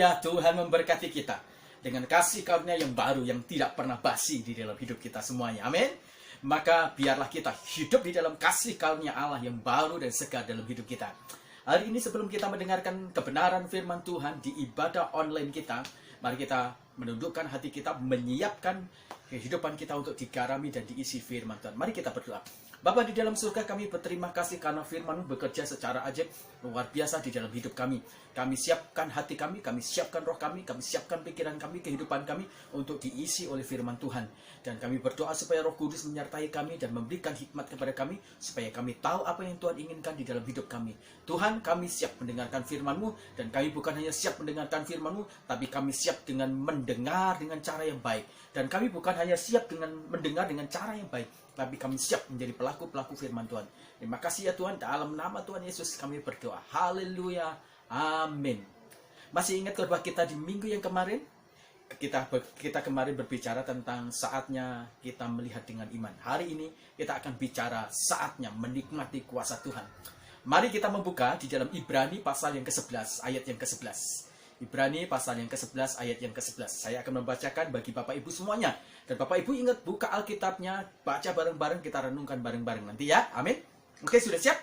Haleluya, Tuhan memberkati kita dengan kasih karunia yang baru yang tidak pernah basi di dalam hidup kita semuanya. Amin. Maka biarlah kita hidup di dalam kasih karunia Allah yang baru dan segar dalam hidup kita. Hari ini sebelum kita mendengarkan kebenaran firman Tuhan di ibadah online kita, mari kita menundukkan hati kita, menyiapkan kehidupan kita untuk digarami dan diisi firman Tuhan. Mari kita berdoa. Bapa di dalam surga, kami berterima kasih karena firman-Mu bekerja secara ajaib, luar biasa di dalam hidup kami. Kami siapkan hati kami siapkan roh kami siapkan pikiran kami, kehidupan kami untuk diisi oleh firman Tuhan. Dan kami berdoa supaya Roh Kudus menyertai kami dan memberikan hikmat kepada kami, supaya kami tahu apa yang Tuhan inginkan di dalam hidup kami. Tuhan, kami siap mendengarkan firman-Mu, dan kami bukan hanya siap mendengarkan firman-Mu, tapi kami siap dengan mendengar dengan cara yang baik. Dan kami bukan hanya siap dengan mendengar dengan cara yang baik, tapi kami siap menjadi pelaku-pelaku firman Tuhan. Terima kasih ya Tuhan, dalam nama Tuhan Yesus kami berdoa. Haleluya, amin. Masih ingat khotbah kita di minggu yang kemarin? Kita kemarin berbicara tentang saatnya kita melihat dengan iman. Hari ini kita akan bicara saatnya menikmati kuasa Tuhan. Mari kita membuka di dalam Ibrani pasal yang ke-11, ayat yang ke-11. Ibrani pasal yang ke-11 ayat yang ke-11. Saya akan membacakan bagi Bapak Ibu semuanya. Dan Bapak Ibu ingat buka Alkitabnya, baca bareng-bareng, kita renungkan bareng-bareng nanti ya. Amin. Oke, sudah siap?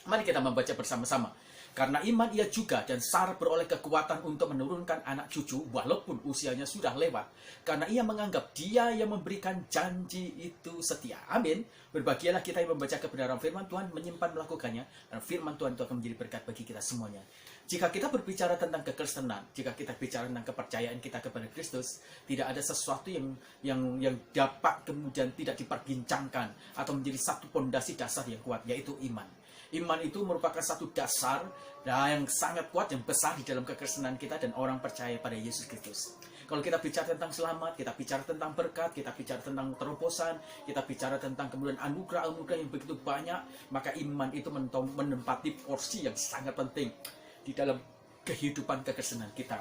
Mari kita membaca bersama-sama. Karena iman ia juga dan Sarah beroleh kekuatan untuk menurunkan anak cucu walaupun usianya sudah lewat. Karena ia menganggap dia yang memberikan janji itu setia. Amin. Berbahagialah kita yang membaca kebenaran firman Tuhan, menyimpan melakukannya. Dan firman Tuhan itu akan menjadi berkat bagi kita semuanya. Jika kita berbicara tentang kekristenan, jika kita bicara tentang kepercayaan kita kepada Kristus, tidak ada sesuatu yang dapat kemudian tidak diperbincangkan atau menjadi satu pondasi dasar yang kuat, yaitu iman. Iman itu merupakan satu dasar yang sangat kuat, yang besar di dalam kekristenan kita dan orang percaya pada Yesus Kristus. Kalau kita bicara tentang selamat, kita bicara tentang berkat, kita bicara tentang terobosan, kita bicara tentang kemudian anugerah-anugerah yang begitu banyak, maka iman itu menempati porsi yang sangat penting di dalam kehidupan kekristenan kita.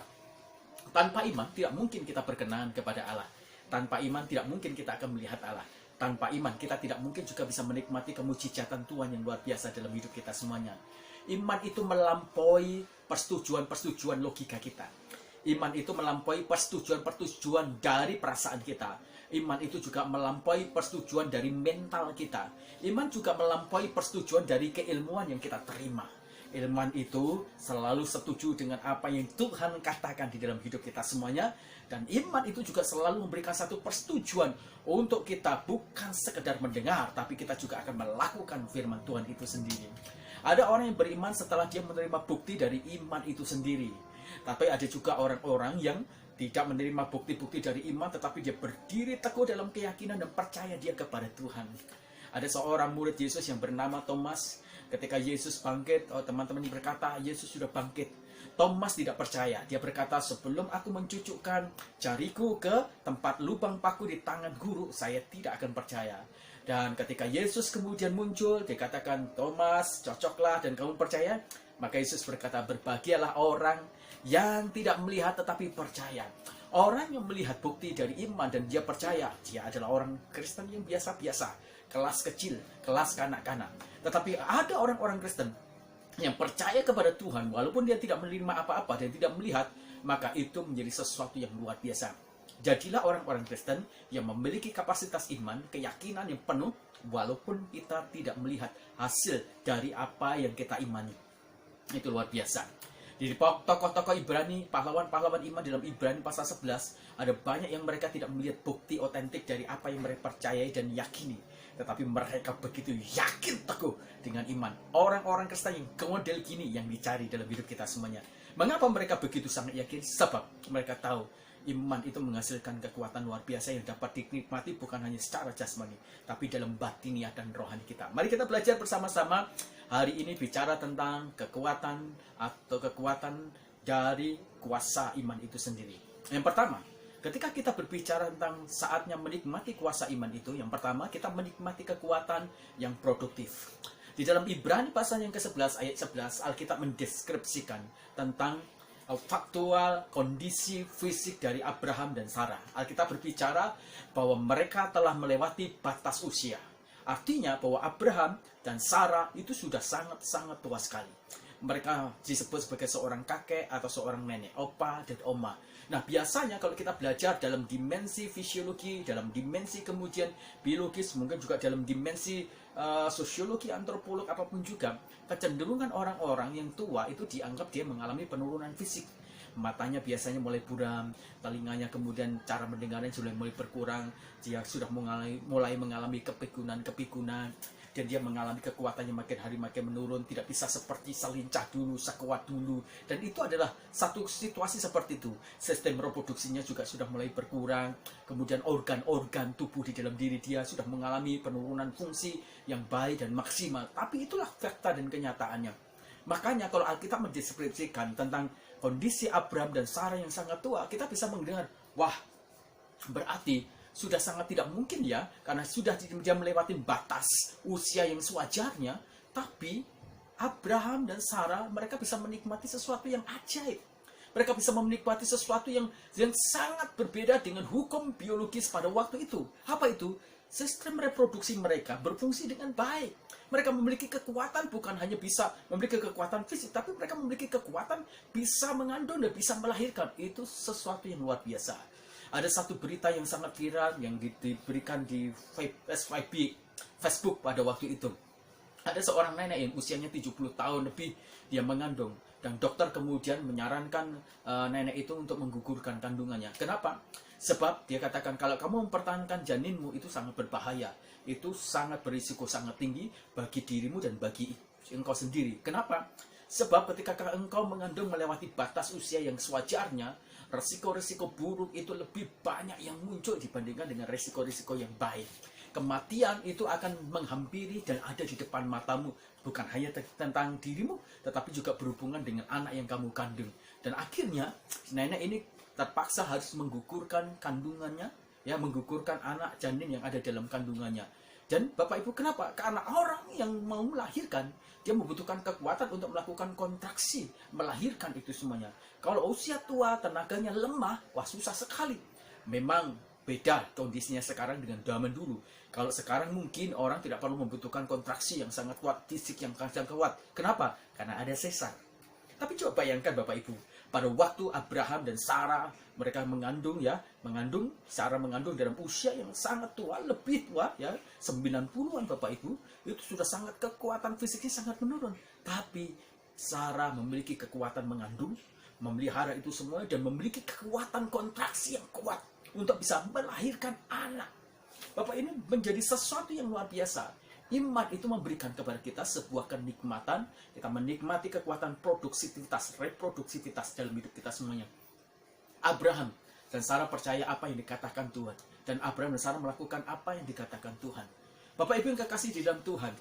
Tanpa iman tidak mungkin kita berkenan kepada Allah. Tanpa iman tidak mungkin kita akan melihat Allah. Tanpa iman kita tidak mungkin juga bisa menikmati kemujizatan Tuhan yang luar biasa dalam hidup kita semuanya. Iman itu melampaui persetujuan logika kita. Iman itu melampaui persetujuan dari perasaan kita. Iman itu juga melampaui persetujuan dari mental kita. Iman juga melampaui persetujuan dari keilmuan yang kita terima. Iman itu selalu setuju dengan apa yang Tuhan katakan di dalam hidup kita semuanya. Dan iman itu juga selalu memberikan satu persetujuan untuk kita bukan sekedar mendengar, tapi kita juga akan melakukan firman Tuhan itu sendiri. Ada orang yang beriman setelah dia menerima bukti dari iman itu sendiri. Tapi ada juga orang-orang yang tidak menerima bukti-bukti dari iman, tetapi dia berdiri teguh dalam keyakinan dan percaya dia kepada Tuhan. Ada seorang murid Yesus yang bernama Thomas. Ketika Yesus bangkit, teman-teman berkata, Yesus sudah bangkit. Thomas tidak percaya. Dia berkata, sebelum aku mencucukkan jariku ke tempat lubang paku di tangan guru, saya tidak akan percaya. Dan ketika Yesus kemudian muncul, dikatakan, Thomas, cocoklah dan kamu percaya. Maka Yesus berkata, berbahagialah orang yang tidak melihat tetapi percaya. Orang yang melihat bukti dari iman dan dia percaya, dia adalah orang Kristen yang biasa-biasa, kelas kecil, kelas kanak-kanak. Tetapi ada orang-orang Kristen yang percaya kepada Tuhan, walaupun dia tidak menerima apa-apa dan tidak melihat, maka itu menjadi sesuatu yang luar biasa. Jadilah orang-orang Kristen yang memiliki kapasitas iman, keyakinan yang penuh, walaupun kita tidak melihat hasil dari apa yang kita imani. Itu luar biasa. Di tokoh-tokoh Ibrani, pahlawan-pahlawan iman dalam Ibrani pasal 11, ada banyak yang mereka tidak melihat bukti otentik dari apa yang mereka percayai dan yakini. Tetapi mereka begitu yakin teguh dengan iman. Orang-orang Kristen yang model gini yang dicari dalam hidup kita semuanya. Mengapa mereka begitu sangat yakin? Sebab mereka tahu iman itu menghasilkan kekuatan luar biasa yang dapat dinikmati bukan hanya secara jasmani, tapi dalam batiniah dan rohani kita. Mari kita belajar bersama-sama. Hari ini bicara tentang kekuatan atau kekuatan dari kuasa iman itu sendiri. Yang pertama, ketika kita berbicara tentang saatnya menikmati kuasa iman itu, yang pertama kita menikmati kekuatan yang produktif. Di dalam Ibrani pasal yang ke-11 ayat 11, Alkitab mendeskripsikan tentang faktual kondisi fisik dari Abraham dan Sarah. Alkitab berbicara bahwa mereka telah melewati batas usia. Artinya bahwa Abraham dan Sarah itu sudah sangat-sangat tua sekali. mereka disebut sebagai seorang kakek atau seorang nenek, opa dan oma. Nah, biasanya kalau kita belajar dalam dimensi fisiologi, dalam dimensi kemudian biologis, mungkin juga dalam dimensi sosiologi, antropolog, apapun juga, kecenderungan orang-orang yang tua itu dianggap dia mengalami penurunan fisik. Matanya biasanya mulai buram, telinganya kemudian cara mendengarnya sudah mulai berkurang, dia sudah mulai mengalami kepikunan, dan dia mengalami kekuatannya makin hari makin menurun, tidak bisa seperti selincah dulu, sekuat dulu. Dan itu adalah satu situasi seperti itu. Sistem reproduksinya juga sudah mulai berkurang, kemudian organ-organ tubuh di dalam diri dia sudah mengalami penurunan fungsi yang baik dan maksimal. Tapi itulah fakta dan kenyataannya. Makanya kalau Alkitab mendeskripsikan tentang kondisi Abraham dan Sarah yang sangat tua, kita bisa mendengar, wah, berarti sudah sangat tidak mungkin ya, karena sudah dia melewati batas usia yang sewajarnya, tapi Abraham dan Sarah, mereka bisa menikmati sesuatu yang ajaib. Mereka bisa menikmati sesuatu yang sangat berbeda dengan hukum biologis pada waktu itu. Apa itu? Sistem reproduksi mereka berfungsi dengan baik. Mereka memiliki kekuatan, bukan hanya bisa memiliki kekuatan fisik, tapi mereka memiliki kekuatan bisa mengandung dan bisa melahirkan. Itu sesuatu yang luar biasa. Ada satu berita yang sangat viral yang diberikan di Facebook pada waktu itu. Ada seorang nenek yang usianya 70 tahun lebih, dia mengandung. Dan dokter kemudian menyarankan nenek itu untuk menggugurkan kandungannya. Kenapa? Sebab dia katakan, kalau kamu mempertahankan janinmu itu sangat berbahaya. Itu sangat berisiko sangat tinggi bagi dirimu dan bagi engkau sendiri. Kenapa? Sebab ketika engkau mengandung melewati batas usia yang sewajarnya, resiko-resiko buruk itu lebih banyak yang muncul dibandingkan dengan resiko-resiko yang baik. Kematian itu akan menghampiri dan ada di depan matamu. Bukan hanya tentang dirimu, tetapi juga berhubungan dengan anak yang kamu kandung. Dan akhirnya, nenek ini terpaksa harus menggugurkan kandungannya, ya, menggugurkan anak janin yang ada dalam kandungannya. Dan Bapak Ibu, kenapa? Karena orang yang mau melahirkan, dia membutuhkan kekuatan untuk melakukan kontraksi, melahirkan itu semuanya. Kalau usia tua, tenaganya lemah, wah susah sekali. Memang beda kondisinya sekarang dengan zaman dulu. Kalau sekarang mungkin orang tidak perlu membutuhkan kontraksi yang sangat kuat, fisik yang sangat kuat. Kenapa? Karena ada sesar. Tapi coba bayangkan Bapak Ibu, pada waktu Abraham dan Sarah mereka mengandung, Sarah mengandung dalam usia yang sangat tua, lebih tua ya, 90-an Bapak Ibu, itu sudah sangat kekuatan fisiknya sangat menurun. Tapi Sarah memiliki kekuatan mengandung, memelihara itu semua, dan memiliki kekuatan kontraksi yang kuat untuk bisa melahirkan anak. Bapak, ini menjadi sesuatu yang luar biasa. Iman itu memberikan kepada kita sebuah kenikmatan. Kita menikmati kekuatan reproduksivitas dalam hidup kita semuanya. Abraham dan Sarah percaya apa yang dikatakan Tuhan. Dan Abraham dan Sarah melakukan apa yang dikatakan Tuhan. Bapak Ibu yang kekasih di dalam Tuhan,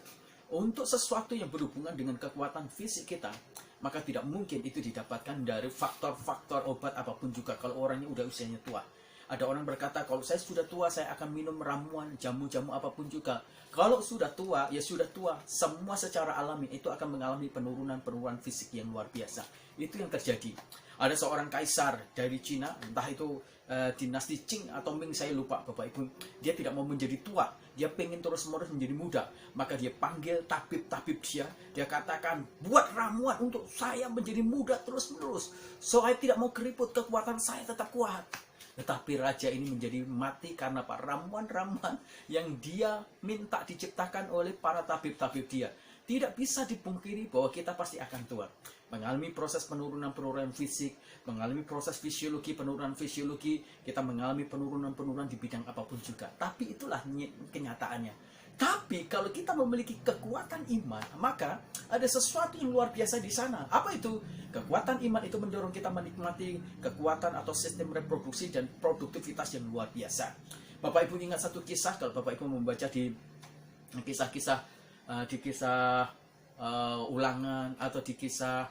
untuk sesuatu yang berhubungan dengan kekuatan fisik kita, maka tidak mungkin itu didapatkan dari faktor-faktor obat apapun juga kalau orangnya udah usianya tua. Ada orang berkata, kalau saya sudah tua, saya akan minum ramuan, jamu-jamu apapun juga. Kalau sudah tua, ya sudah tua. Semua secara alami itu akan mengalami penurunan fisik yang luar biasa. Itu yang terjadi. Ada seorang kaisar dari Cina, entah itu dinasti Qing atau Ming, saya lupa Bapak Ibu. Dia tidak mau menjadi tua. Dia pengen terus-menerus menjadi muda. Maka dia panggil tabib-tabib dia. Dia katakan, buat ramuan untuk saya menjadi muda terus-menerus. Saya tidak mau keriput, kekuatan saya tetap kuat. Tetapi raja ini menjadi mati karena ramuan-ramuan yang dia minta diciptakan oleh para tabib-tabib dia. Tidak bisa dipungkiri bahwa kita pasti akan tua. Mengalami proses penurunan fisik, mengalami proses penurunan fisiologi, kita mengalami penurunan di bidang apapun juga. Tapi itulah kenyataannya. Tapi kalau kita memiliki kekuatan iman, maka ada sesuatu yang luar biasa di sana. Apa itu? Kekuatan iman itu mendorong kita menikmati kekuatan atau sistem reproduksi dan produktivitas yang luar biasa. Bapak Ibu ingat satu kisah, kalau Bapak Ibu membaca di kisah-kisah ulangan atau di kisah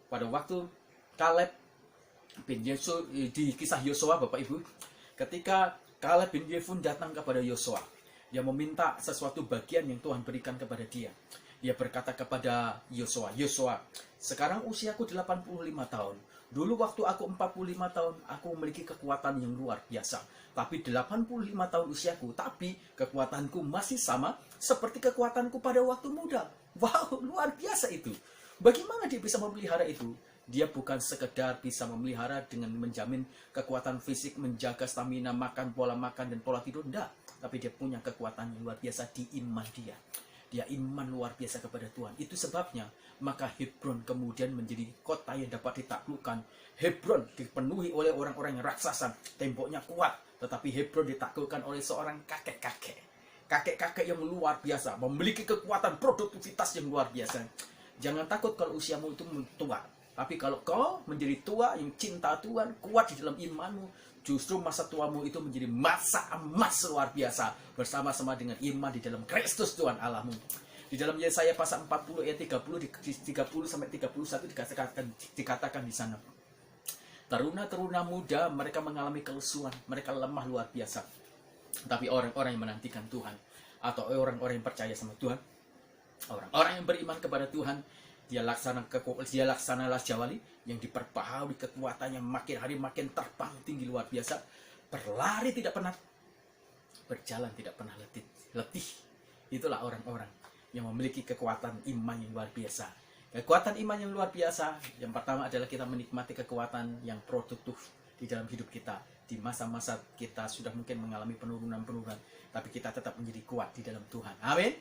pada waktu Kaleb bin Yefune, di kisah Yosua Bapak Ibu, ketika Kaleb bin Yefune datang kepada Yosua, dia meminta sesuatu bagian yang Tuhan berikan kepada dia. Dia berkata kepada Yosua, sekarang usiaku 85 tahun. Dulu waktu aku 45 tahun, aku memiliki kekuatan yang luar biasa. Tapi 85 tahun usiaku, tapi kekuatanku masih sama seperti kekuatanku pada waktu muda. Wow, luar biasa itu. Bagaimana dia bisa memelihara itu? Dia bukan sekedar bisa memelihara dengan menjamin kekuatan fisik, menjaga stamina, makan, pola makan, dan pola tidur. Tidak. Tapi dia punya kekuatan yang luar biasa di iman dia. Dia iman luar biasa kepada Tuhan. Itu sebabnya, maka Hebron kemudian menjadi kota yang dapat ditaklukkan. Hebron dipenuhi oleh orang-orang yang raksasa. Temboknya kuat. Tetapi Hebron ditaklukkan oleh seorang kakek-kakek. Kakek-kakek yang luar biasa. Memiliki kekuatan produktivitas yang luar biasa. Jangan takut kalau usiamu itu tua. Tapi kalau kau menjadi tua yang cinta Tuhan, kuat di dalam imanmu, justru masa tuamu itu menjadi masa emas luar biasa. Bersama-sama dengan iman di dalam Kristus Tuhan Allahmu. Di dalam Yesaya pasal 40 ayat 30 sampai 31 dikatakan di sana. Taruna-taruna muda mereka mengalami kelesuan, mereka lemah luar biasa. Tapi orang-orang yang menantikan Tuhan, atau orang-orang yang percaya sama Tuhan, orang-orang yang beriman kepada Tuhan, dia laksana Las Jawali yang diperbaharui kekuatannya makin hari makin terbang tinggi luar biasa, berlari tidak pernah, berjalan tidak pernah letih. Itulah orang-orang yang memiliki kekuatan iman yang luar biasa. Kekuatan iman yang luar biasa, yang pertama adalah kita menikmati kekuatan yang produktif di dalam hidup kita. Di masa-masa kita sudah mungkin mengalami penurunan-penurunan, tapi kita tetap menjadi kuat di dalam Tuhan. Amin.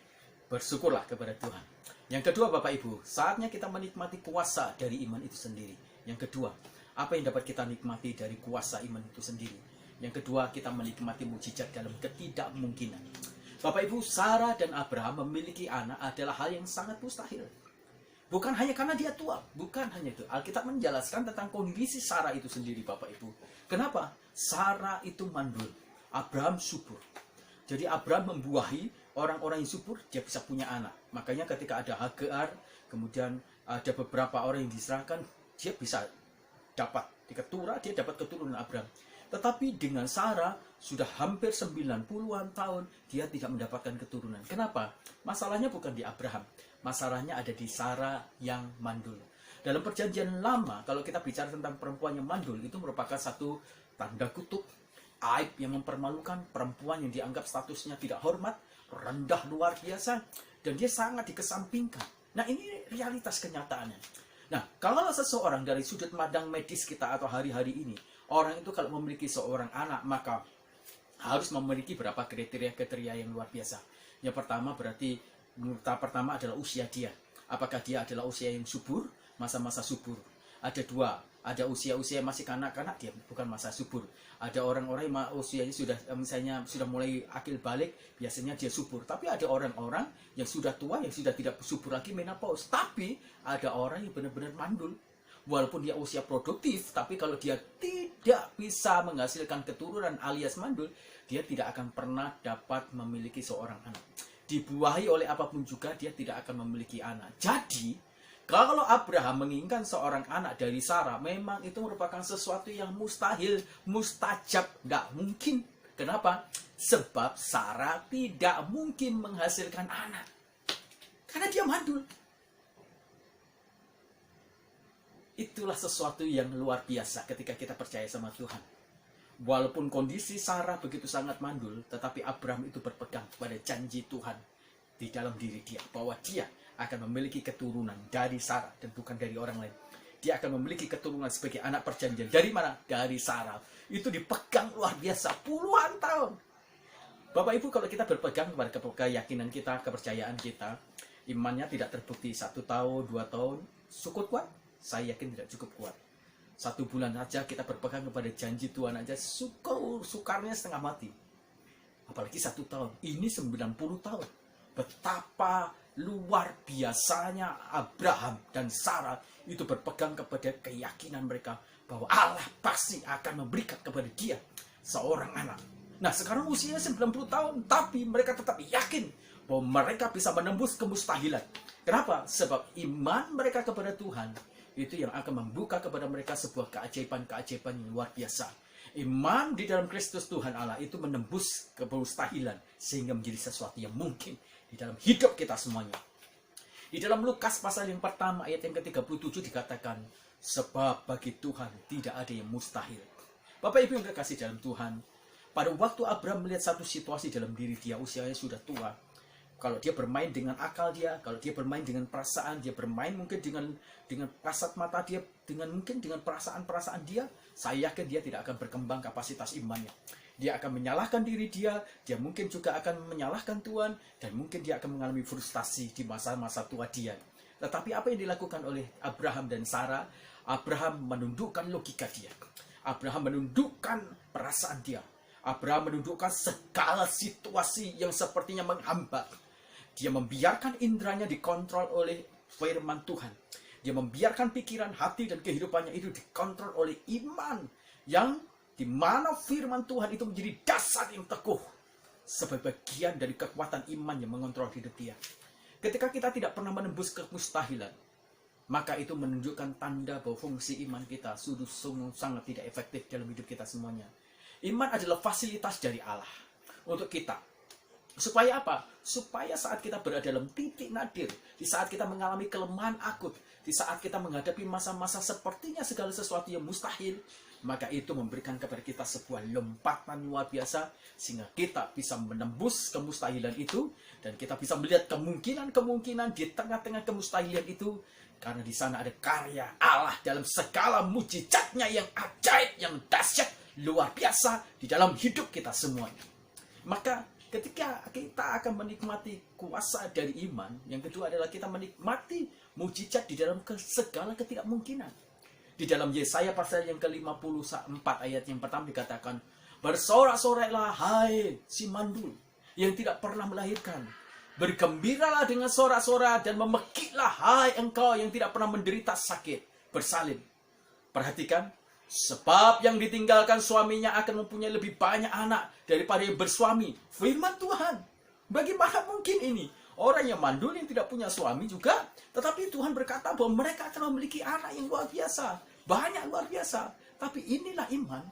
Bersyukurlah kepada Tuhan. Yang kedua, Bapak Ibu, saatnya kita menikmati kuasa dari iman itu sendiri. Yang kedua, apa yang dapat kita nikmati dari kuasa iman itu sendiri? Yang kedua, kita menikmati mukjizat dalam ketidakmungkinan. Bapak Ibu, Sarah dan Abraham memiliki anak adalah hal yang sangat mustahil. Bukan hanya karena dia tua, bukan hanya itu. Alkitab menjelaskan tentang kondisi Sarah itu sendiri, Bapak Ibu. Kenapa? Sarah itu mandul, Abraham subur. Jadi Abraham membuahi orang-orang yang subur, dia bisa punya anak. Makanya ketika ada Hagar, kemudian ada beberapa orang yang diserahkan, dia bisa dapat di keturah, dia dapat keturunan Abraham. Tetapi dengan Sarah, sudah hampir 90-an tahun, dia tidak mendapatkan keturunan. Kenapa? Masalahnya bukan di Abraham. Masalahnya ada di Sarah yang mandul. Dalam perjanjian lama, kalau kita bicara tentang perempuan yang mandul, itu merupakan satu tanda kutub, aib yang mempermalukan, perempuan yang dianggap statusnya tidak hormat, rendah luar biasa, dan dia sangat dikesampingkan. Nah, ini realitas kenyataannya. Nah, kalau seseorang dari sudut pandang medis kita atau hari-hari ini, orang itu kalau memiliki seorang anak, maka harus memiliki beberapa kriteria-kriteria yang luar biasa. Yang pertama berarti, tahap pertama adalah usia dia. Apakah dia adalah usia yang subur, masa-masa subur. Ada dua, ada usia-usia masih kanak-kanak, dia bukan masa subur. Ada orang-orang yang usianya sudah misalnya sudah mulai akil balik, biasanya dia subur. Tapi ada orang-orang yang sudah tua, yang sudah tidak subur lagi, menopause. Tapi ada orang yang benar-benar mandul. Walaupun dia usia produktif, tapi kalau dia tidak bisa menghasilkan keturunan alias mandul, dia tidak akan pernah dapat memiliki seorang anak. Dibuahi oleh apapun juga, dia tidak akan memiliki anak. Jadi, kalau Abraham menginginkan seorang anak dari Sarah, memang itu merupakan sesuatu yang mustahil, mustajab, tidak mungkin. Kenapa? Sebab Sarah tidak mungkin menghasilkan anak. Karena dia mandul. Itulah sesuatu yang luar biasa ketika kita percaya sama Tuhan. Walaupun kondisi Sarah begitu sangat mandul, tetapi Abraham itu berpegang pada janji Tuhan di dalam diri dia, bahwa dia akan memiliki keturunan dari Sarah dan bukan dari orang lain. Dia akan memiliki keturunan sebagai anak perjanjian. Dari mana? Dari Sarah. Itu dipegang luar biasa puluhan tahun. Bapak Ibu, kalau kita berpegang kepada keyakinan kita, kepercayaan kita, imannya tidak terbukti 1 tahun, 2 tahun, cukup kuat? Saya yakin tidak cukup kuat. 1 bulan saja kita berpegang kepada janji Tuhan aja, sukarnya setengah mati. Apalagi 1 tahun. Ini 90 tahun. Betapa luar biasanya Abraham dan Sarah itu berpegang kepada keyakinan mereka bahwa Allah pasti akan memberikan kepada dia seorang anak. Nah, sekarang usianya 90 tahun, tapi mereka tetap yakin bahwa mereka bisa menembus kemustahilan. Kenapa? Sebab iman mereka kepada Tuhan itu yang akan membuka kepada mereka sebuah keajaiban-keajaiban yang luar biasa. Iman di dalam Kristus Tuhan Allah itu menembus kemustahilan sehingga menjadi sesuatu yang mungkin di dalam hidup kita semuanya. Di dalam Lukas pasal yang pertama ayat yang ke-37 dikatakan, sebab bagi Tuhan tidak ada yang mustahil. Bapak Ibu yang terkasih dalam Tuhan, pada waktu Abraham melihat satu situasi dalam diri dia, usianya sudah tua, Kalau dia bermain dengan akal dia, kalau dia bermain dengan perasaan, dia bermain mungkin dengan kasat mata dia, mungkin dengan perasaan-perasaan dia, saya yakin dia tidak akan berkembang kapasitas imannya. Dia akan menyalahkan diri dia mungkin juga akan menyalahkan Tuhan, dan mungkin dia akan mengalami frustasi di masa-masa tua dia. Tetapi apa yang dilakukan oleh Abraham dan Sarah? Abraham menundukkan logika dia. Abraham menundukkan perasaan dia. Abraham menundukkan segala situasi yang sepertinya menghambat. Dia membiarkan indranya dikontrol oleh firman Tuhan. Dia membiarkan pikiran, hati, dan kehidupannya itu dikontrol oleh iman, yang di mana firman Tuhan itu menjadi dasar yang teguh sebagai bagian dari kekuatan iman yang mengontrol hidup dia. Ketika kita tidak pernah menembus kemustahilan, maka itu menunjukkan tanda bahwa fungsi iman kita sudah sangat tidak efektif dalam hidup kita semuanya. Iman adalah fasilitas dari Allah untuk kita. Supaya apa? Supaya saat kita berada dalam titik nadir, di saat kita mengalami kelemahan akut, di saat kita menghadapi masa-masa sepertinya segala sesuatu yang mustahil, maka itu memberikan kepada kita sebuah lompatan luar biasa, sehingga kita bisa menembus kemustahilan itu, dan kita bisa melihat kemungkinan-kemungkinan di tengah-tengah kemustahilan itu, karena di sana ada karya Allah dalam segala mujizatnya yang ajaib, yang dahsyat, luar biasa di dalam hidup kita semuanya. Maka ketika kita akan menikmati kuasa dari iman, yang kedua adalah kita menikmati mujizat di dalam segala ketidakmungkinan. Di dalam Yesaya pasal yang ke-54 ayat yang pertama dikatakan, bersorak-soraklah hai si mandul yang tidak pernah melahirkan. Bergembiralah dengan sorak-sorak dan memekiklah hai engkau yang tidak pernah menderita sakit bersalin. Perhatikan, sebab yang ditinggalkan suaminya akan mempunyai lebih banyak anak daripada yang bersuami. Firman Tuhan. Bagaimana mungkin ini? Orang yang mandul yang tidak punya suami juga, tetapi Tuhan berkata bahwa mereka akan memiliki anak yang luar biasa. Banyak luar biasa. Tapi inilah iman.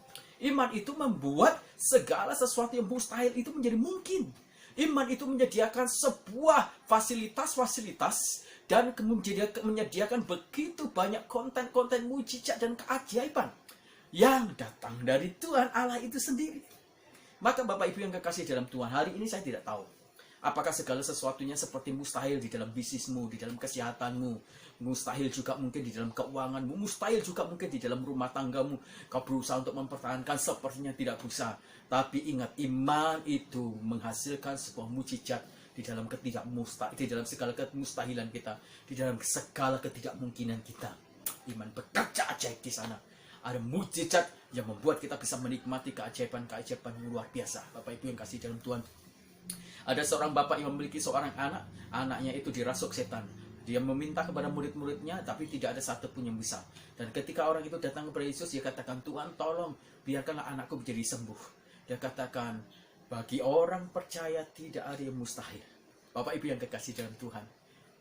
Iman itu membuat segala sesuatu yang mustahil itu menjadi mungkin. Iman itu menyediakan sebuah fasilitas-fasilitas dan kemudian menyediakan begitu banyak konten-konten mujizat dan keajaiban yang datang dari Tuhan Allah itu sendiri. Maka Bapak Ibu yang kekasih dalam Tuhan, hari ini saya tidak tahu apakah segala sesuatunya seperti mustahil di dalam bisnismu, di dalam kesehatanmu, mustahil juga mungkin di dalam keuanganmu, mustahil juga mungkin di dalam rumah tanggamu. Kau berusaha untuk mempertahankan, sepertinya tidak bisa. Tapi ingat, iman itu menghasilkan sebuah mujizat di dalam di dalam segala kemustahilan kita, di dalam segala ketidakmungkinan kita. Iman bekerja ajaib di sana. Ada mujizat yang membuat kita bisa menikmati keajaiban-keajaiban yang luar biasa. Bapak Ibu yang kasih dalam Tuhan, ada seorang bapak yang memiliki seorang anak, anaknya itu dirasuk setan. Dia meminta kepada murid-muridnya, tapi tidak ada satupun yang bisa. Dan ketika orang itu datang kepada Yesus, dia katakan, Tuhan tolong, biarkanlah anakku menjadi sembuh. Dia katakan, bagi orang percaya tidak ada yang mustahil. Bapak Ibu yang kekasih dalam Tuhan,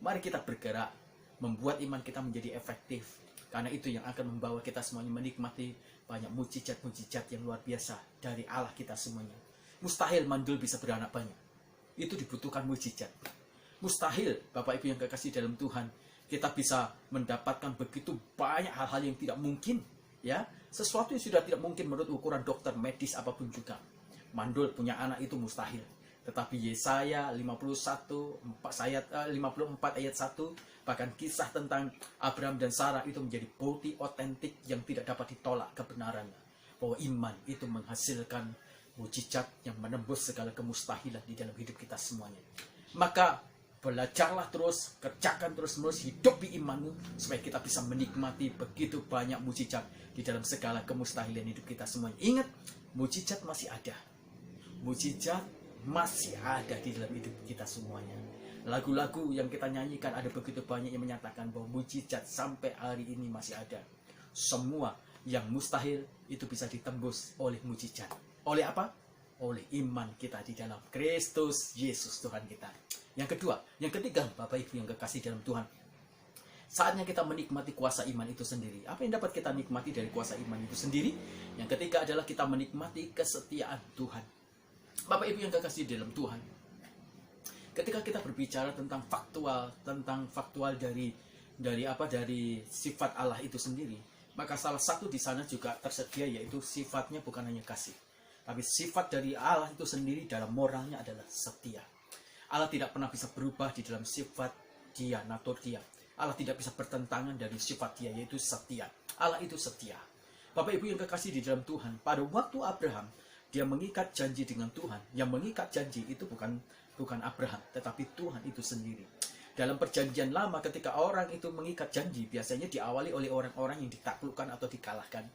mari kita bergerak, membuat iman kita menjadi efektif. Karena itu yang akan membawa kita semuanya menikmati banyak mujizat-mujizat yang luar biasa dari Allah kita semuanya. Mustahil mandul bisa beranak banyak. Itu dibutuhkan mujizat. Mustahil, Bapak Ibu yang kekasih dalam Tuhan, kita bisa mendapatkan begitu banyak hal-hal yang tidak mungkin. Ya, sesuatu yang sudah tidak mungkin menurut ukuran dokter medis apapun juga. Mandul punya anak itu mustahil. Tetapi Yesaya 54 ayat 1, bahkan kisah tentang Abraham dan Sarah itu menjadi bukti otentik yang tidak dapat ditolak kebenarannya. Bahwa iman itu menghasilkan mujizat yang menembus segala kemustahilan di dalam hidup kita semuanya. Maka belajarlah terus, kerjakan terus-menerus, hidupi imanmu, supaya kita bisa menikmati begitu banyak mujizat di dalam segala kemustahilan hidup kita semuanya. Ingat, mujizat masih ada. Mujizat masih ada di dalam hidup kita semuanya. Lagu-lagu yang kita nyanyikan ada begitu banyak yang menyatakan bahwa mujizat sampai hari ini masih ada. Semua yang mustahil itu bisa ditembus oleh mujizat. Oleh apa? Oleh iman kita di dalam Kristus Yesus Tuhan kita. Yang kedua, yang ketiga, Bapak Ibu yang kekasih dalam Tuhan, saatnya kita menikmati kuasa iman itu sendiri. Apa yang dapat kita nikmati dari kuasa iman itu sendiri? Yang ketiga adalah kita menikmati kesetiaan Tuhan. Bapak Ibu yang kekasih dalam Tuhan, ketika kita berbicara tentang faktual dari sifat Allah itu sendiri, maka salah satu di sana juga tersedia, yaitu sifatnya bukan hanya kasih, tapi sifat dari Allah itu sendiri dalam moralnya adalah setia. Allah tidak pernah bisa berubah di dalam sifat dia, natur dia. Allah tidak bisa bertentangan dari sifat dia, yaitu setia. Allah itu setia. Bapak Ibu yang kekasih di dalam Tuhan, pada waktu Abraham, dia mengikat janji dengan Tuhan. Yang mengikat janji itu bukan Abraham, tetapi Tuhan itu sendiri. Dalam perjanjian lama, ketika orang itu mengikat janji, biasanya diawali oleh orang-orang yang ditaklukkan atau dikalahkan.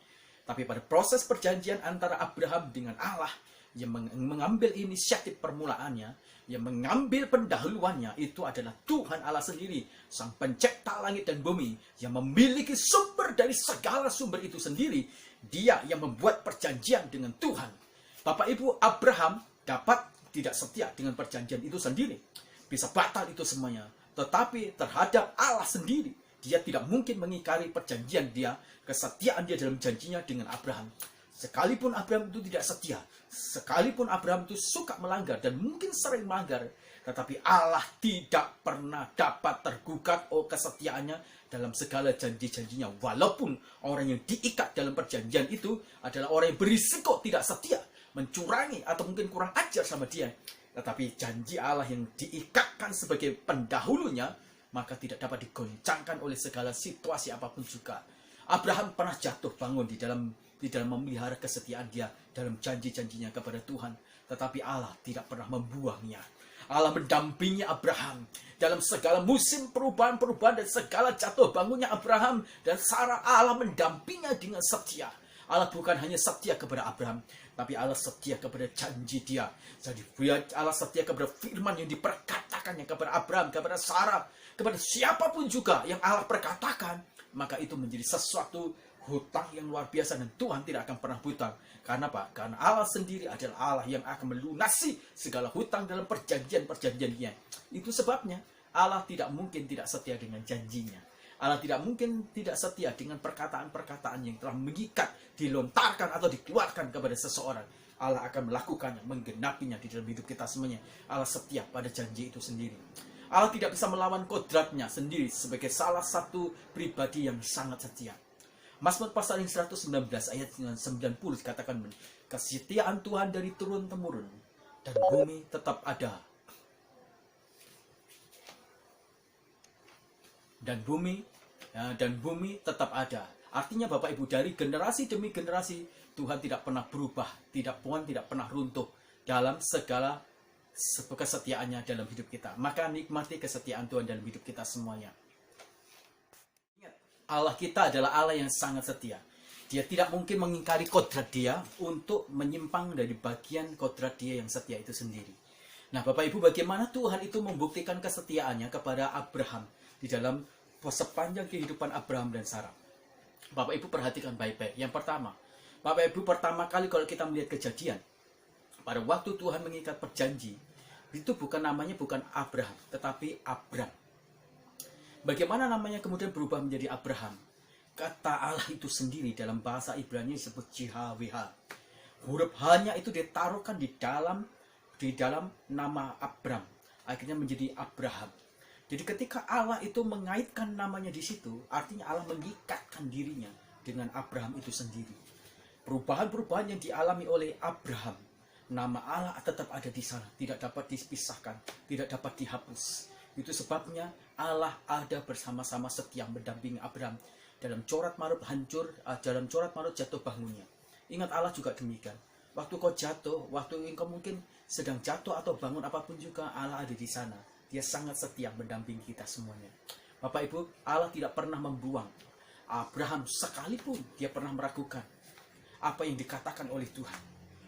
Tapi pada proses perjanjian antara Abraham dengan Allah, yang mengambil inisiatif permulaannya, yang mengambil pendahuluannya, itu adalah Tuhan Allah sendiri, Sang Pencipta langit dan bumi, yang memiliki sumber dari segala sumber itu sendiri. Dia yang membuat perjanjian dengan Tuhan. Bapak Ibu, Abraham dapat tidak setia dengan perjanjian itu sendiri. Bisa batal itu semuanya. Tetapi terhadap Allah sendiri, dia tidak mungkin mengingkari perjanjian dia, kesetiaan dia dalam janjinya dengan Abraham. Sekalipun Abraham itu tidak setia, sekalipun Abraham itu suka melanggar dan mungkin sering melanggar, tetapi Allah tidak pernah dapat tergugat kesetiaannya dalam segala janji-janjinya. Walaupun orang yang diikat dalam perjanjian itu adalah orang yang berisiko tidak setia, mencurangi atau mungkin kurang ajar sama dia, tetapi janji Allah yang diikatkan sebagai pendahulunya, maka tidak dapat digoncangkan oleh segala situasi apapun juga. Abraham pernah jatuh bangun di dalam memelihara kesetiaan dia dalam janji-janjinya kepada Tuhan, tetapi Allah tidak pernah membuangnya. Allah mendampingi Abraham dalam segala musim perubahan-perubahan dan segala jatuh bangunnya Abraham dan Sarah. Allah mendampinginya dengan setia. Allah bukan hanya setia kepada Abraham, tapi Allah setia kepada janji dia. Jadi Allah setia kepada firman yang diperkatakannya kepada Abraham, kepada Sarah, kepada siapapun juga yang Allah perkatakan, maka itu menjadi sesuatu hutang yang luar biasa dan Tuhan tidak akan pernah hutang. Karena apa? Karena Allah sendiri adalah Allah yang akan melunasi segala hutang dalam perjanjian-perjanjiannya. Itu sebabnya Allah tidak mungkin tidak setia dengan janjinya. Allah tidak mungkin tidak setia dengan perkataan-perkataan yang telah mengikat, dilontarkan atau dikeluarkan kepada seseorang. Allah akan melakukannya, menggenapinya di dalam hidup kita semuanya. Allah setia pada janji itu sendiri. Allah tidak bisa melawan kodratnya sendiri sebagai salah satu pribadi yang sangat setia. Mazmur pasal 119 ayat 90 dikatakan, kesetiaan Tuhan dari turun-temurun dan bumi tetap ada. Dan bumi tetap ada. Artinya Bapak Ibu, dari generasi demi generasi Tuhan tidak pernah berubah, Tuhan tidak pernah runtuh dalam segala kesetiaannya dalam hidup kita. Maka nikmati kesetiaan Tuhan dalam hidup kita semuanya. Allah kita adalah Allah yang sangat setia. Dia tidak mungkin mengingkari kodrat dia untuk menyimpang dari bagian kodrat dia yang setia itu sendiri. Nah Bapak Ibu, bagaimana Tuhan itu membuktikan kesetiaannya kepada Abraham di dalam sepanjang kehidupan Abraham dan Sarah? Bapak Ibu perhatikan baik-baik. Yang pertama, Bapak Ibu, pertama kali kalau kita melihat kejadian, pada waktu Tuhan mengikat perjanji, itu namanya bukan Abraham, tetapi Abram. Bagaimana namanya kemudian berubah menjadi Abraham? Kata Allah itu sendiri dalam bahasa Ibrani disebut JHWH. Huruf H-nya itu ditaruhkan di dalam nama Abram. Akhirnya menjadi Abraham. Jadi ketika Allah itu mengaitkan namanya di situ, artinya Allah mengikatkan dirinya dengan Abraham itu sendiri. Perubahan-perubahan yang dialami oleh Abraham, nama Allah tetap ada di sana, tidak dapat dipisahkan, tidak dapat dihapus. Itu sebabnya Allah ada bersama-sama setia mendampingi Abraham dalam corat marut hancur, dalam corat marut jatuh bangunnya. Ingat, Allah juga demikian. Waktu kau jatuh, waktu engkau mungkin sedang jatuh atau bangun apapun juga, Allah ada di sana. Dia sangat setia mendampingi kita semuanya. Bapak Ibu, Allah tidak pernah membuang Abraham sekalipun dia pernah meragukan apa yang dikatakan oleh Tuhan.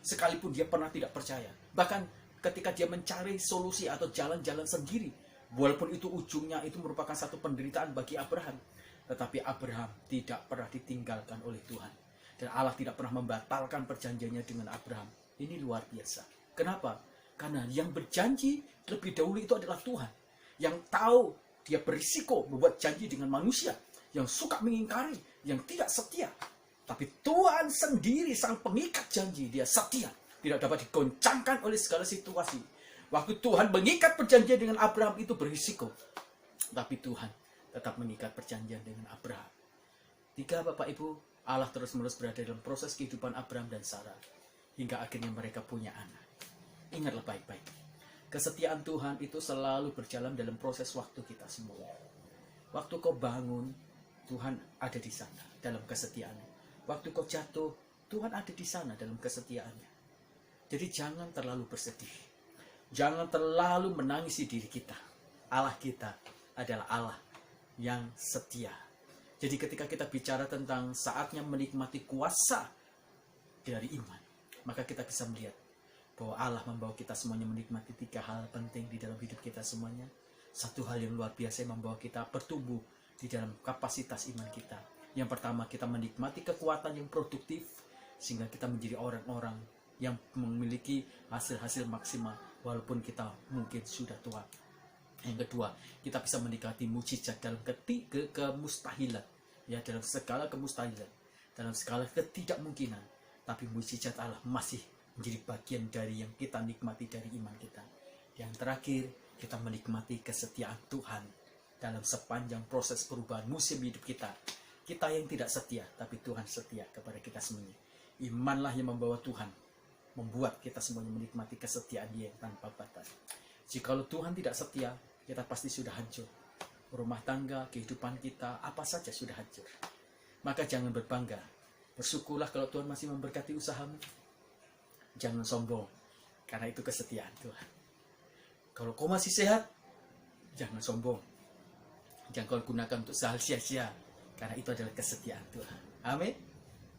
Sekalipun dia pernah tidak percaya. Bahkan ketika dia mencari solusi atau jalan-jalan sendiri, walaupun itu ujungnya itu merupakan satu penderitaan bagi Abraham, tetapi Abraham tidak pernah ditinggalkan oleh Tuhan. Dan Allah tidak pernah membatalkan perjanjiannya dengan Abraham. Ini luar biasa. Kenapa? Karena yang berjanji lebih dahulu itu adalah Tuhan. Yang tahu dia berisiko membuat janji dengan manusia, yang suka mengingkari, yang tidak setia. Tapi Tuhan sendiri sang pengikat janji, dia setia. Tidak dapat digoncangkan oleh segala situasi. Waktu Tuhan mengikat perjanjian dengan Abraham itu berisiko. Tapi Tuhan tetap mengikat perjanjian dengan Abraham. Tiga Bapak Ibu, Allah terus-menerus berada dalam proses kehidupan Abraham dan Sarah. Hingga akhirnya mereka punya anak. Ingatlah baik-baik. Kesetiaan Tuhan itu selalu berjalan dalam proses waktu kita semua. Waktu kau bangun, Tuhan ada di sana dalam kesetiaannya. Waktu kau jatuh, Tuhan ada di sana dalam kesetiaannya. Jadi jangan terlalu bersedih. Jangan terlalu menangisi diri kita. Allah kita adalah Allah yang setia. Jadi ketika kita bicara tentang saatnya menikmati kuasa dari iman, maka kita bisa melihat bahwa Allah membawa kita semuanya menikmati 3 hal penting di dalam hidup kita semuanya. Satu hal yang luar biasa yang membawa kita bertumbuh di dalam kapasitas iman kita. Yang pertama, kita menikmati kekuatan yang produktif sehingga kita menjadi orang-orang yang memiliki hasil-hasil maksimal walaupun kita mungkin sudah tua. Yang kedua, kita bisa menikmati mujizat dalam kemustahilan, ya, dalam segala kemustahilan, dalam segala ketidakmungkinan. Tapi mujizat Allah masih menjadi bagian dari yang kita nikmati dari iman kita. Yang terakhir, kita menikmati kesetiaan Tuhan dalam sepanjang proses perubahan musim hidup kita. Kita yang tidak setia, tapi Tuhan setia kepada kita semuanya. Imanlah yang membawa Tuhan, membuat kita semuanya menikmati kesetiaan Dia yang tanpa batas. Jikalau Tuhan tidak setia, kita pasti sudah hancur. Rumah tangga, kehidupan kita, apa saja sudah hancur. Maka jangan berbangga. Bersyukurlah kalau Tuhan masih memberkati usahamu. Jangan sombong, karena itu kesetiaan Tuhan. Kalau kau masih sehat, jangan sombong. Jangan kau gunakan untuk hal sia-sia, karena itu adalah kesetiaan Tuhan. Amin.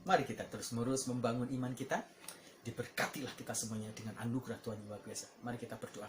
Mari kita terus-menerus membangun iman kita. Diberkatilah kita semuanya dengan anugerah Tuhan yang luar biasa. Mari kita berdoa.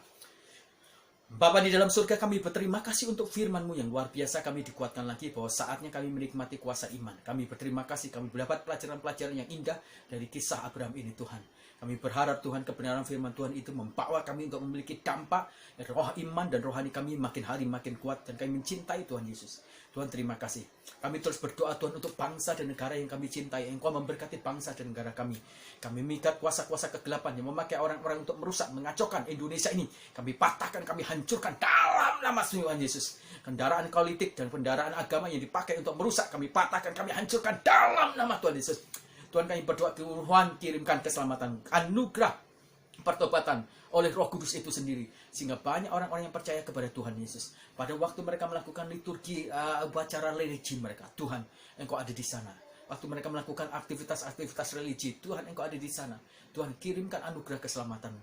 Bapa di dalam surga, kami berterima kasih untuk firman-Mu yang luar biasa. Kami dikuatkan lagi bahwa saatnya kami menikmati kuasa iman. Kami berterima kasih, kami mendapat pelajaran-pelajaran yang indah dari kisah Abraham ini, Tuhan. Kami berharap Tuhan kebenaran firman Tuhan itu membawa kami untuk memiliki dampak roh iman dan rohani kami makin hari makin kuat. Dan kami mencintai Tuhan Yesus. Tuhan terima kasih. Kami terus berdoa Tuhan untuk bangsa dan negara yang kami cintai. Engkau memberkati bangsa dan negara kami. Kami mengikat kuasa-kuasa kegelapan yang memakai orang-orang untuk merusak, mengacaukan Indonesia ini. Kami patahkan, kami hancurkan dalam nama Tuhan Yesus. Kendaraan politik dan kendaraan agama yang dipakai untuk merusak, kami patahkan, kami hancurkan dalam nama Tuhan Yesus. Tuhan, kami berdoa, Tuhan kirimkan keselamatan, anugerah pertobatan oleh Roh Kudus itu sendiri, sehingga banyak orang-orang yang percaya kepada Tuhan Yesus. Pada waktu mereka melakukan liturgi, upacara religi mereka, Tuhan, Engkau ada di sana. Waktu mereka melakukan aktivitas religi, Tuhan, Engkau ada di sana. Tuhan, kirimkan anugerah keselamatan.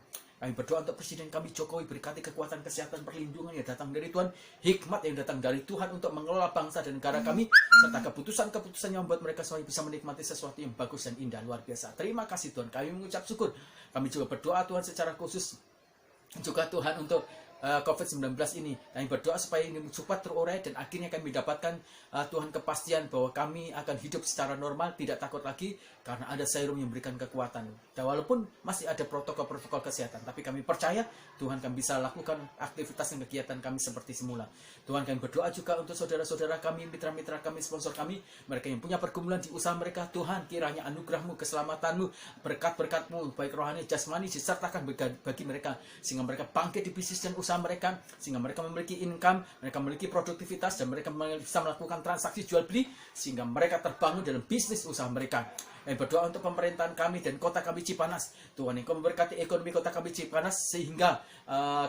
Kami berdoa untuk Presiden kami Jokowi, berkati kekuatan, kesehatan, perlindungan yang datang dari Tuhan, hikmat yang datang dari Tuhan untuk mengelola bangsa dan negara kami, serta keputusan-keputusan yang membuat mereka semua bisa menikmati sesuatu yang bagus dan indah, luar biasa. Terima kasih Tuhan, kami mengucap syukur. Kami juga berdoa Tuhan secara khusus juga Tuhan untuk COVID-19 ini. Kami berdoa supaya ini cepat terurai dan akhirnya kami mendapatkan Tuhan kepastian bahwa kami akan hidup secara normal, tidak takut lagi karena ada serum yang memberikan kekuatan. Dan walaupun masih ada protokol-protokol kesehatan, tapi kami percaya Tuhan kami bisa lakukan aktivitas dan kegiatan kami seperti semula. Tuhan, kami berdoa juga untuk saudara-saudara kami, mitra-mitra kami, sponsor kami, mereka yang punya pergumulan di usaha mereka. Tuhan, kiranya anugerah-Mu, keselamatan-Mu, berkat-berkat-Mu, baik rohani, jasmani, disertakan bagi mereka, sehingga mereka bangkit di bisnis dan usaha mereka, sehingga mereka memiliki income, mereka memiliki produktivitas, dan mereka bisa melakukan transaksi jual beli, sehingga mereka terbangun dalam bisnis usaha mereka. Kami berdoa untuk pemerintahan kami dan kota kami Cipanas. Tuhan, Engkau memberkati ekonomi kota kami Cipanas, sehingga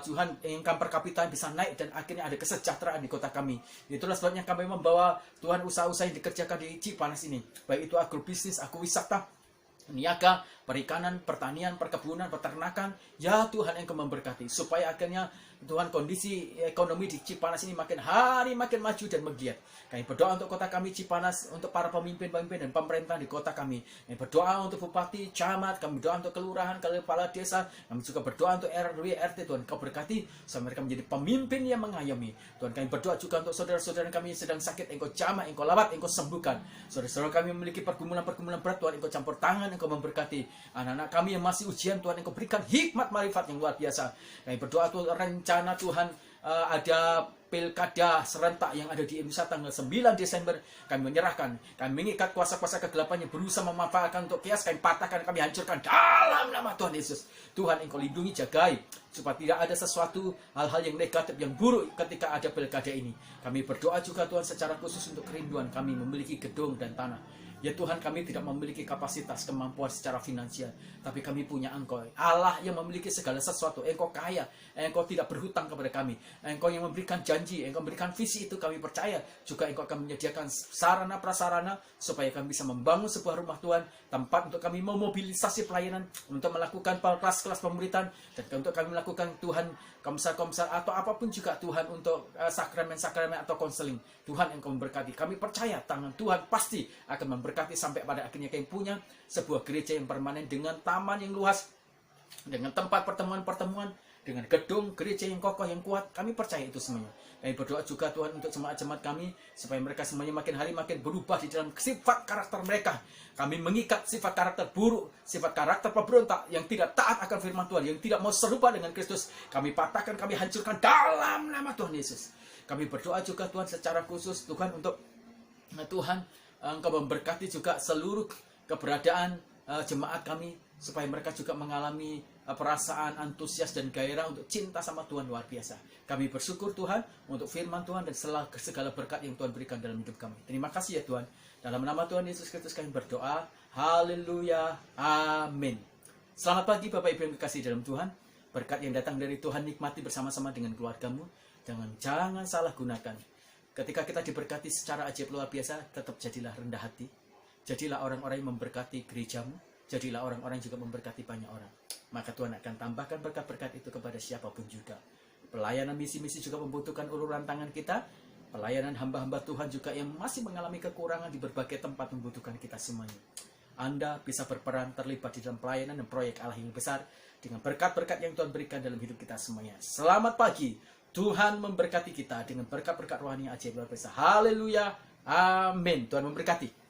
Tuhan, income per kapita bisa naik dan akhirnya ada kesejahteraan di kota kami. Itulah sebabnya kami membawa Tuhan usaha-usaha yang dikerjakan di Cipanas ini, baik itu agrobisnis, agrowisata, niaga, perikanan, pertanian, perkebunan, peternakan. Ya Tuhan, Engkau memberkati supaya akhirnya Tuhan kondisi ekonomi di Cipanas ini makin hari makin maju dan menggiat. Kami berdoa untuk kota kami Cipanas, untuk para pemimpin-pemimpin dan pemerintah di kota kami. Kami berdoa untuk bupati, camat, kami berdoa untuk kelurahan, kepala desa. Kami juga berdoa untuk RW, RT. Tuhan, Kau berkati supaya mereka menjadi pemimpin yang mengayomi. Tuhan, kami berdoa juga untuk saudara-saudara kami yang sedang sakit. Engkau jamah, Engkau lawat, Engkau sembuhkan. Saudara-saudara kami memiliki pergumulan-pergumulan berat. Tuhan, Engkau campur tangan, Engkau memberkati. Anak-anak kami yang masih ujian, Tuhan, Engkau berikan hikmat marifat yang luar biasa. Kami berdoa Tuhan, rencana Tuhan ada pilkada serentak yang ada di Indonesia tanggal 9 Desember, kami menyerahkan, kami mengikat kuasa-kuasa kegelapan yang berusaha memanfaatkan untuk kias, kami patahkan, kami hancurkan dalam nama Tuhan Yesus. Tuhan, Engkau lindungi, jagai, supaya tidak ada sesuatu hal-hal yang negatif, yang buruk ketika ada pilkada ini. Kami berdoa juga Tuhan secara khusus untuk kerinduan kami memiliki gedung dan tanah Ya Tuhan, kami tidak memiliki kapasitas kemampuan secara finansial, tapi kami punya Engkau, Allah yang memiliki segala sesuatu. Engkau kaya, Engkau tidak berhutang kepada kami, Engkau yang memberikan janji, Engkau memberikan visi, itu kami percaya. Juga Engkau akan menyediakan sarana prasarana supaya kami bisa membangun sebuah rumah Tuhan, tempat untuk kami memobilisasi pelayanan, untuk melakukan kelas-kelas pemuritan, dan untuk kami melakukan Tuhan komsel-komsel atau apapun juga Tuhan, untuk sakramen-sakramen atau konseling. Tuhan, Engkau memberkati. Kami percaya tangan Tuhan pasti akan memberkati sampai pada akhirnya kami punya sebuah gereja yang permanen dengan taman yang luas, dengan tempat pertemuan-pertemuan, dengan gedung gereja yang kokoh, yang kuat. Kami percaya itu semuanya. Kami berdoa juga Tuhan untuk jemaat-jemaat kami, supaya mereka semuanya makin hari makin berubah di dalam sifat karakter mereka. Kami mengikat sifat karakter buruk, sifat karakter pemberontak, yang tidak taat akan firman Tuhan, yang tidak mau serupa dengan Kristus. Kami patahkan, kami hancurkan dalam nama Tuhan Yesus. Kami berdoa juga Tuhan secara khusus, Tuhan, untuk Tuhan, Engkau memberkati juga seluruh keberadaan jemaat kami, supaya mereka juga mengalami perasaan antusias dan gairah untuk cinta sama Tuhan luar biasa. Kami bersyukur Tuhan untuk firman Tuhan dan segala berkat yang Tuhan berikan dalam hidup kami. Terima kasih ya Tuhan. Dalam nama Tuhan Yesus Kristus kami berdoa. Haleluya. Amin. Selamat pagi Bapak Ibu yang kekasih dalam Tuhan. Berkat yang datang dari Tuhan nikmati bersama-sama dengan keluargamu. Jangan salah gunakan. Ketika kita diberkati secara ajaib luar biasa, tetap jadilah rendah hati. Jadilah orang-orang yang memberkati gerejamu. Jadilah orang-orang yang juga memberkati banyak orang. Maka Tuhan akan tambahkan berkat-berkat itu kepada siapapun juga. Pelayanan misi-misi juga membutuhkan uluran tangan kita. Pelayanan hamba-hamba Tuhan juga yang masih mengalami kekurangan di berbagai tempat membutuhkan kita semuanya. Anda bisa berperan terlibat di dalam pelayanan dan proyek Allah yang besar dengan berkat-berkat yang Tuhan berikan dalam hidup kita semuanya. Selamat pagi. Tuhan memberkati kita dengan berkat-berkat rohani ajaib luar biasa. Haleluya. Amin. Tuhan memberkati.